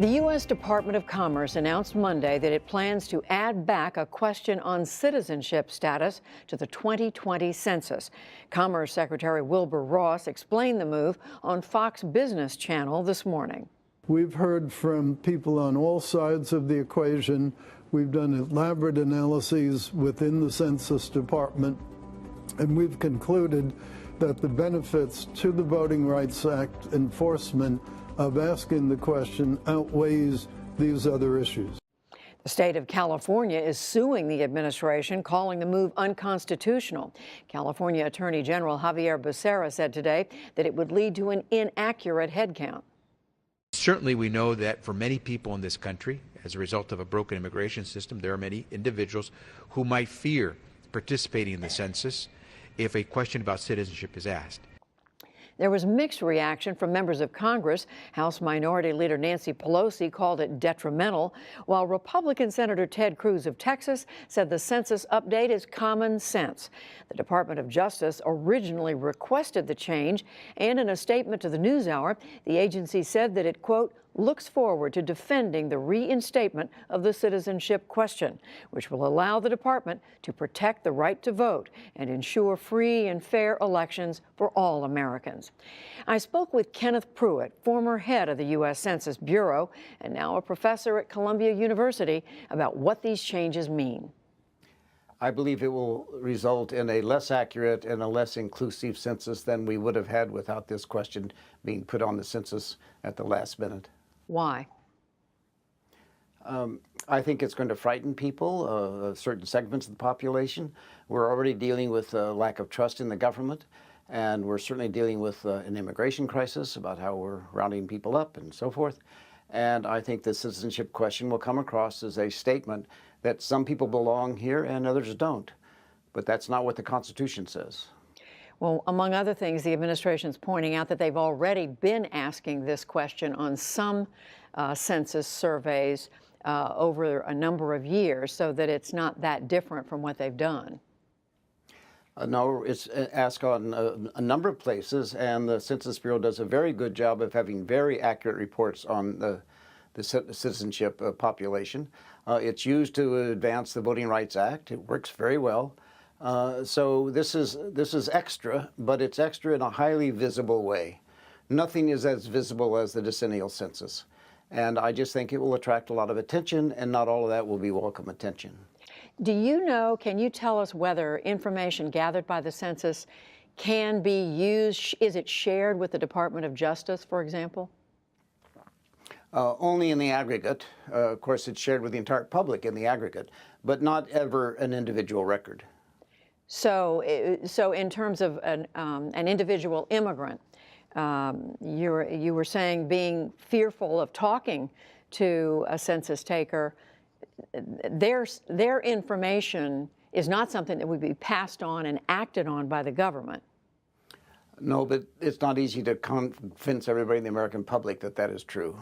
The U.S. Department of Commerce announced Monday that it plans to add back a question on citizenship status to the 2020 census. Commerce Secretary Wilbur Ross explained the move on Fox Business Channel this morning. We've heard from people on all sides of the equation. We've done elaborate analyses within the Census Department, and we've concluded that the benefits to the Voting Rights Act enforcement of asking the question outweighs these other issues. The state of California is suing the administration, calling the move unconstitutional. California Attorney General Javier Becerra said today that it would lead to an inaccurate head count. Certainly we know that for many people in this country, as a result of a broken immigration system, there are many individuals who might fear participating in the census if a question about citizenship is asked. There was mixed reaction from members of Congress. House Minority Leader Nancy Pelosi called it detrimental, while Republican Senator Ted Cruz of Texas said the census update is common sense. The Department of Justice originally requested the change, and in a statement to the NewsHour, the agency said that it, quote, looks forward to defending the reinstatement of the citizenship question, which will allow the department to protect the right to vote and ensure free and fair elections for all Americans. I spoke with Kenneth Pruitt, former head of the U.S. Census Bureau and now a professor at Columbia University, about what these changes mean. I believe it will result in a less accurate and a less inclusive census than we would have had without this question being put on the census at the last minute. Why? I think it's going to frighten people, certain segments of the population. We're already dealing with a lack of trust in the government, and we're certainly dealing with an immigration crisis about how we're rounding people up and so forth. And I think the citizenship question will come across as a statement that some people belong here and others don't. But that's not what the Constitution says. Well, among other things, the administration's pointing out that they've already been asking this question on some census surveys over a number of years, so that it's not that different from what they've done. No, it's asked on a number of places, and the Census Bureau does a very good job of having very accurate reports on the citizenship population. It's used to advance the Voting Rights Act. It works very well. So this is extra, but it's extra in a highly visible way. Nothing is as visible as the decennial census. And I just think it will attract a lot of attention, and not all of that will be welcome attention. Do you know, can you tell us whether information gathered by the census can be used? Is it shared with the Department of Justice, for example? Only in the aggregate. Of course, it's shared with the entire public in the aggregate, but not ever an individual record. So in terms of an individual immigrant, you were saying being fearful of talking to a census taker, their information is not something that would be passed on and acted on by the government. No, but it's not easy to convince everybody in the American public that that is true.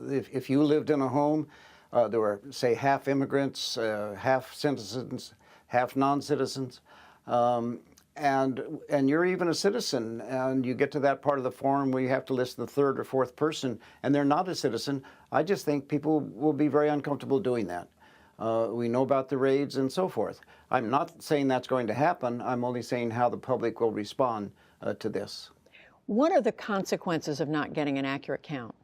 If you lived in a home, there were, say, half immigrants, half citizens, half non-citizens, and you're even a citizen, and you get to that part of the form where you have to list the third or fourth person, and they're not a citizen, I just think people will be very uncomfortable doing that. We know about the raids and so forth. I'm not saying that's going to happen. I'm only saying how the public will respond to this. What are the consequences of not getting an accurate count?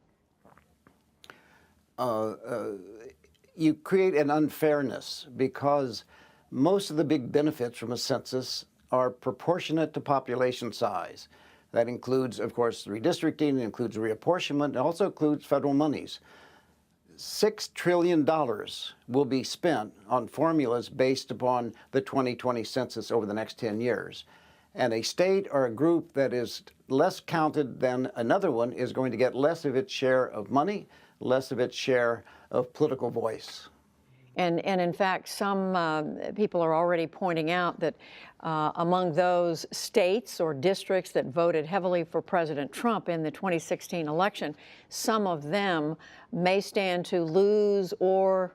You create an unfairness, because most of the big benefits from a census are proportionate to population size. That includes, of course, redistricting, it includes reapportionment, it also includes federal monies. $6 trillion will be spent on formulas based upon the 2020 census over the next 10 years. And a state or a group that is less counted than another one is going to get less of its share of money, less of its share of political voice. And in fact, some people are already pointing out that among those states or districts that voted heavily for President Trump in the 2016 election, some of them may stand to lose or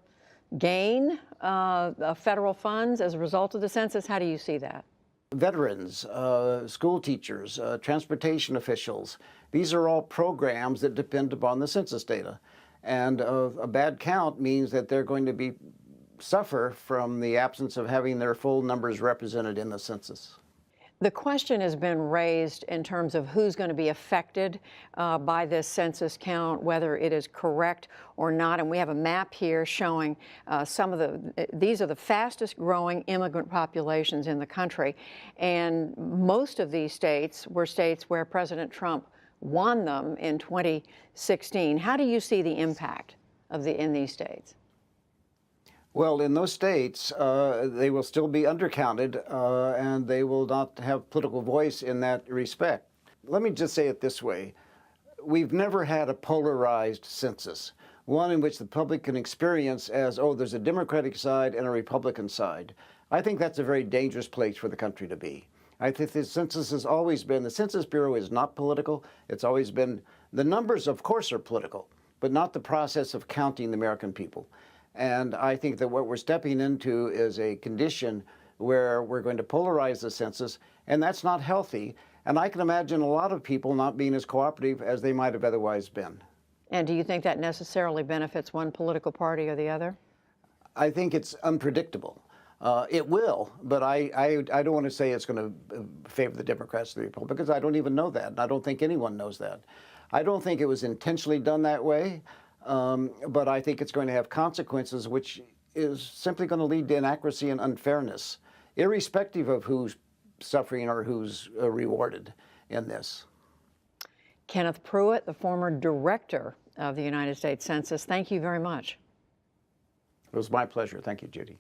gain federal funds as a result of the census. How do you see that? Veterans, school teachers, transportation officials, these are all programs that depend upon the census data. And a bad count means that they're going to suffer from the absence of having their full numbers represented in the census. The question has been raised in terms of who's going to be affected by this census count, whether it is correct or not. And we have a map here showing these are the fastest growing immigrant populations in the country. And most of these states were states where President Trump won them in 2016. How do you see the impact in these states? Well, in those states, they will still be undercounted, and they will not have political voice in that respect. Let me just say it this way. We've never had a polarized census, one in which the public can experience as, oh, there's a Democratic side and a Republican side. I think that's a very dangerous place for the country to be. I think the census has always been, the Census Bureau is not political. It's always been, the numbers, of course, are political, but not the process of counting the American people. And I think that what we're stepping into is a condition where we're going to polarize the census, and that's not healthy. And I can imagine a lot of people not being as cooperative as they might have otherwise been. And do you think that necessarily benefits one political party or the other? I think it's unpredictable. It will, but I don't want to say it's going to favor the Democrats or the Republicans. I don't even know that, and I don't think anyone knows that. I don't think it was intentionally done that way. But I think it's going to have consequences, which is simply going to lead to inaccuracy and unfairness, irrespective of who's suffering or who's rewarded in this. Kenneth Pruitt, the former director of the United States Census, thank you very much. It was my pleasure. Thank you, Judy.